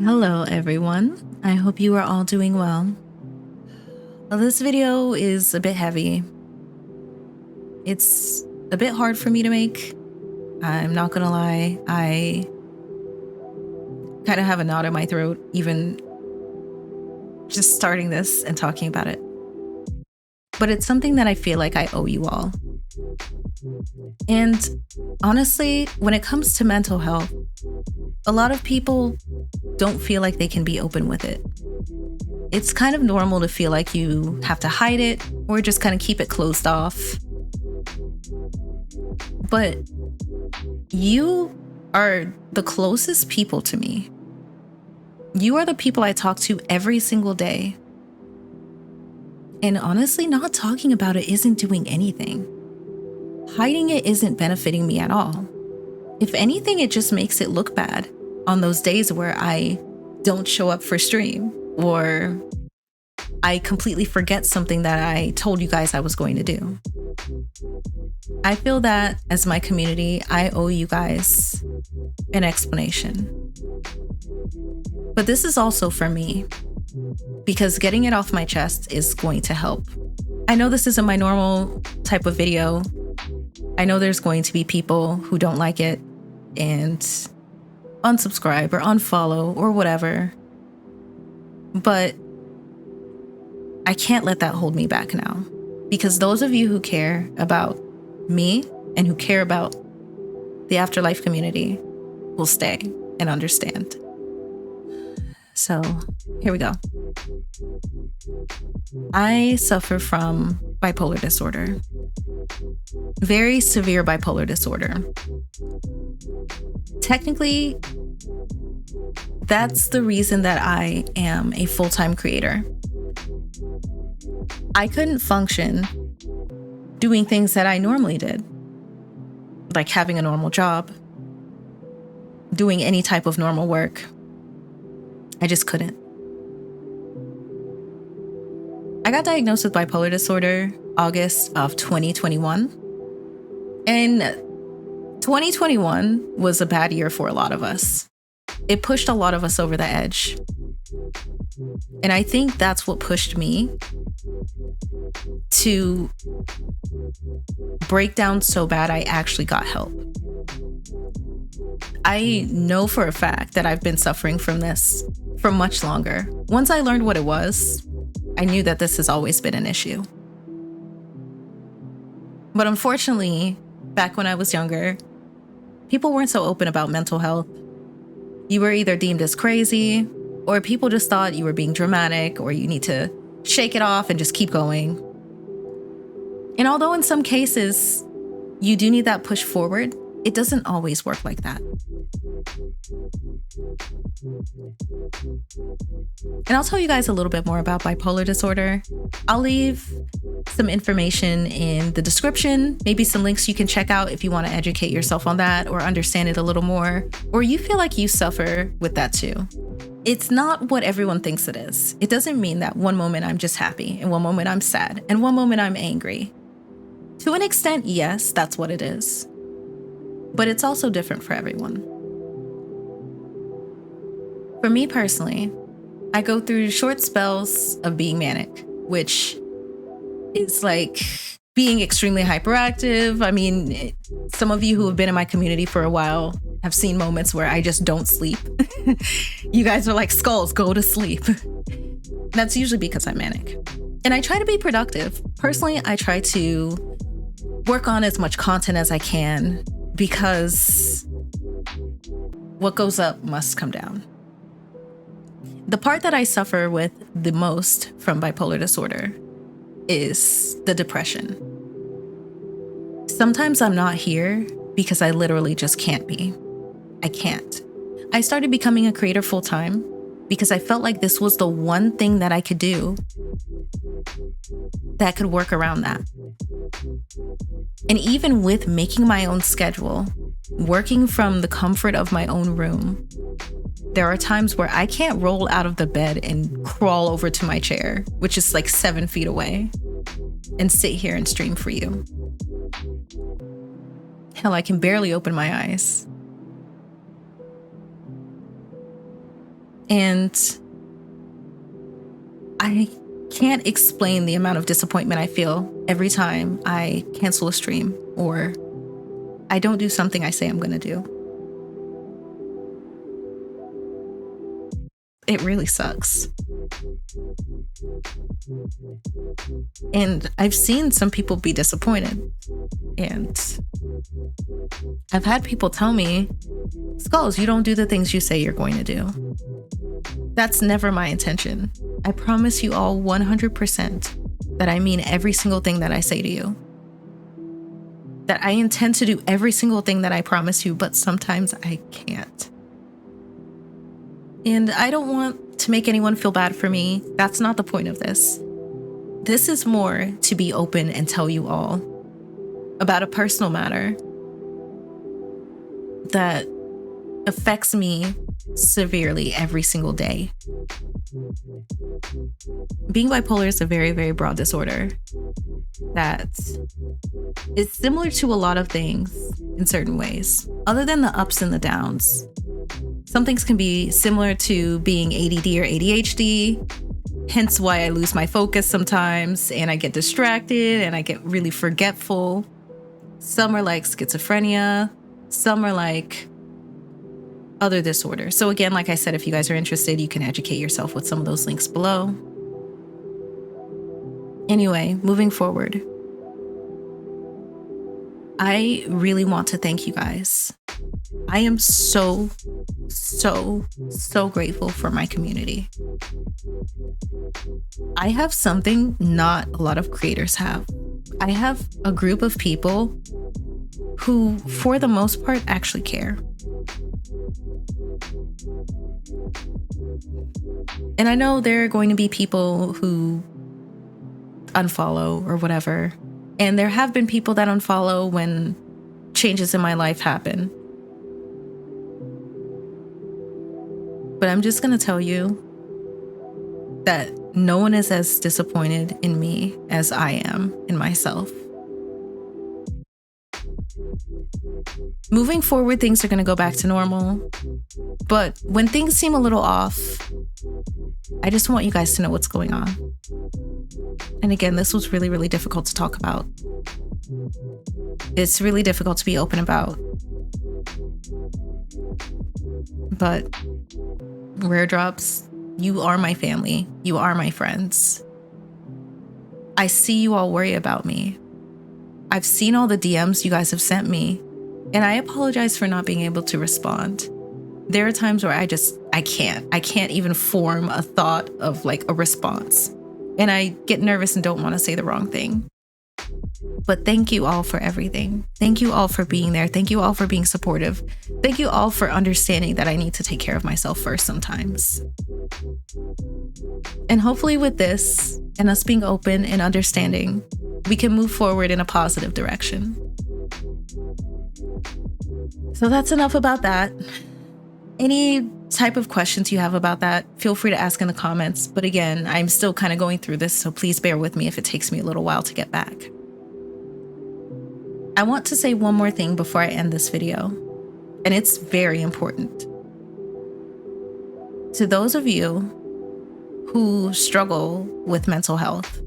Hello everyone, I hope you are all doing well. Well, this video is a bit heavy. It's a bit hard for me to make. I'm not gonna lie, I kind of have a knot in my throat even just starting this and talking about it. But it's something that I feel like I owe you all. And honestly, when it comes to mental health, a lot of people don't feel like they can be open with it. It's kind of normal to feel like you have to hide it or just kind of keep it closed off. But you are the closest people to me. You are the people I talk to every single day. And honestly, not talking about it isn't doing anything. Hiding it isn't benefiting me at all. If anything, it just makes it look bad on those days where I don't show up for stream or I completely forget something that I told you guys I was going to do. I feel that as my community, I owe you guys an explanation. But this is also for me, because getting it off my chest is going to help. I know this isn't my normal type of video. I know there's going to be people who don't like it and unsubscribe or unfollow or whatever. But I can't let that hold me back now, because those of you who care about me and who care about the afterlife community will stay and understand. So here we go. I suffer from bipolar disorder. Very severe bipolar disorder. Technically, that's the reason that I am a full-time creator. I couldn't function doing things that I normally did, like having a normal job, doing any type of normal work. I just couldn't. I got diagnosed with bipolar disorder August of 2021. And 2021 was a bad year for a lot of us. It pushed a lot of us over the edge. And I think that's what pushed me to break down so bad I actually got help. I know for a fact that I've been suffering from this for much longer. Once I learned what it was, I knew that this has always been an issue. But unfortunately, back when I was younger, people weren't so open about mental health. You were either deemed as crazy, or people just thought you were being dramatic, or you need to shake it off and just keep going. And although in some cases you do need that push forward, it doesn't always work like that. And I'll tell you guys a little bit more about bipolar disorder. I'll leave some information in the description, maybe some links you can check out if you want to educate yourself on that or understand it a little more, or you feel like you suffer with that too. It's not what everyone thinks it is. It doesn't mean that one moment I'm just happy and one moment I'm sad and one moment I'm angry. To an extent, yes, that's what it is. But it's also different for everyone. For me personally, I go through short spells of being manic, which is like being extremely hyperactive. I mean, some of you who have been in my community for a while have seen moments where I just don't sleep. You guys are like, Skulls, go to sleep. That's usually because I'm manic. And I try to be productive. Personally, I try to work on as much content as I can, because what goes up must come down. The part that I suffer with the most from bipolar disorder is the depression. Sometimes I'm not here because I literally just can't be. I can't. I started becoming a creator full-time because I felt like this was the one thing that I could do that could work around that. And even with making my own schedule, working from the comfort of my own room, there are times where I can't roll out of the bed and crawl over to my chair, which is like 7 feet away, and sit here and stream for you. Hell, I can barely open my eyes. And I can't explain the amount of disappointment I feel every time I cancel a stream or I don't do something I say I'm going to do. It really sucks. And I've seen some people be disappointed. And I've had people tell me, Skulls, you don't do the things you say you're going to do. That's never my intention. I promise you all 100% that I mean every single thing that I say to you. That I intend to do every single thing that I promise you, but sometimes I can't. And I don't want to make anyone feel bad for me. That's not the point of this. This is more to be open and tell you all about a personal matter that affects me severely every single day. Being bipolar is a very, very broad disorder that is similar to a lot of things in certain ways. Other than the ups and the downs, some things can be similar to being ADD or ADHD, hence why I lose my focus sometimes and I get distracted and I get really forgetful. Some are like schizophrenia, some are like other disorders. So again, like I said, if you guys are interested, you can educate yourself with some of those links below. Anyway, moving forward, I really want to thank you guys. I am so grateful for my community. I have something not a lot of creators have. I have a group of people who, for the most part, actually care. And I know there are going to be people who unfollow or whatever. And there have been people that unfollow when changes in my life happen. But I'm just going to tell you that no one is as disappointed in me as I am in myself. Moving forward, things are going to go back to normal. But when things seem a little off, I just want you guys to know what's going on. And again, this was really, really difficult to talk about. It's really difficult to be open about. But Rare Drops, you are my family. You are my friends. I see you all worry about me. I've seen all the DMs you guys have sent me, and I apologize for not being able to respond. There are times where I can't even form a thought of like a response. And I get nervous and don't want to say the wrong thing. But thank you all for everything. Thank you all for being there. Thank you all for being supportive. Thank you all for understanding that I need to take care of myself first sometimes. And hopefully with this and us being open and understanding, we can move forward in a positive direction. So that's enough about that. Any type of questions you have about that, feel free to ask in the comments. But again, I'm still kind of going through this, so please bear with me if it takes me a little while to get back. I want to say one more thing before I end this video, and it's very important. To those of you who struggle with mental health,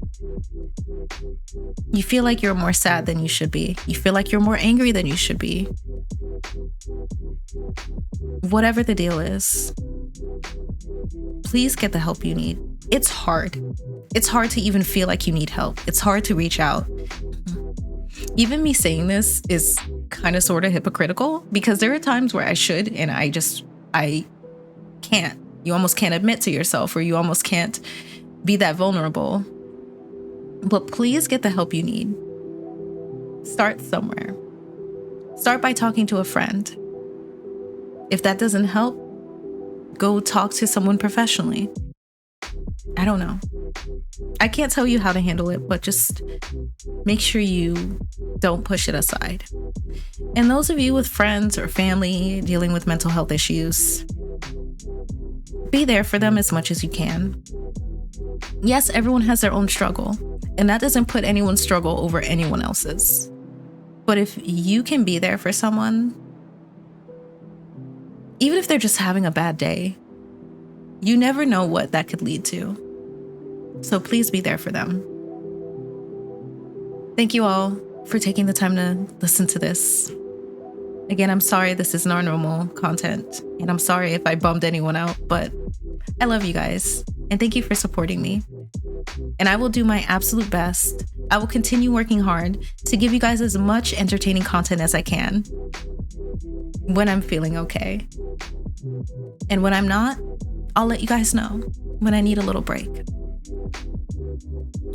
you feel like you're more sad than you should be. You feel like you're more angry than you should be. Whatever the deal is, please get the help you need. It's hard. It's hard to even feel like you need help. It's hard to reach out. Even me saying this is kind of sort of hypocritical because there are times where I should and I can't. You almost can't admit to yourself, or you almost can't be that vulnerable. But please get the help you need. Start somewhere. Start by talking to a friend. If that doesn't help, go talk to someone professionally. I don't know. I can't tell you how to handle it, but just make sure you don't push it aside. And those of you with friends or family dealing with mental health issues, be there for them as much as you can. Yes, everyone has their own struggle, and that doesn't put anyone's struggle over anyone else's. But if you can be there for someone, even if they're just having a bad day, You never know what that could lead to. So please be there for them. Thank you all for taking the time to listen to this. Again, I'm sorry this isn't our normal content, and I'm sorry if I bummed anyone out, but I love you guys, and thank you for supporting me. And I will do my absolute best. I will continue working hard to give you guys as much entertaining content as I can when I'm feeling okay. And when I'm not, I'll let you guys know when I need a little break.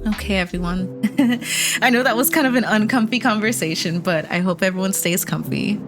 Okay, everyone. I know that was kind of an uncomfy conversation, but I hope everyone stays comfy.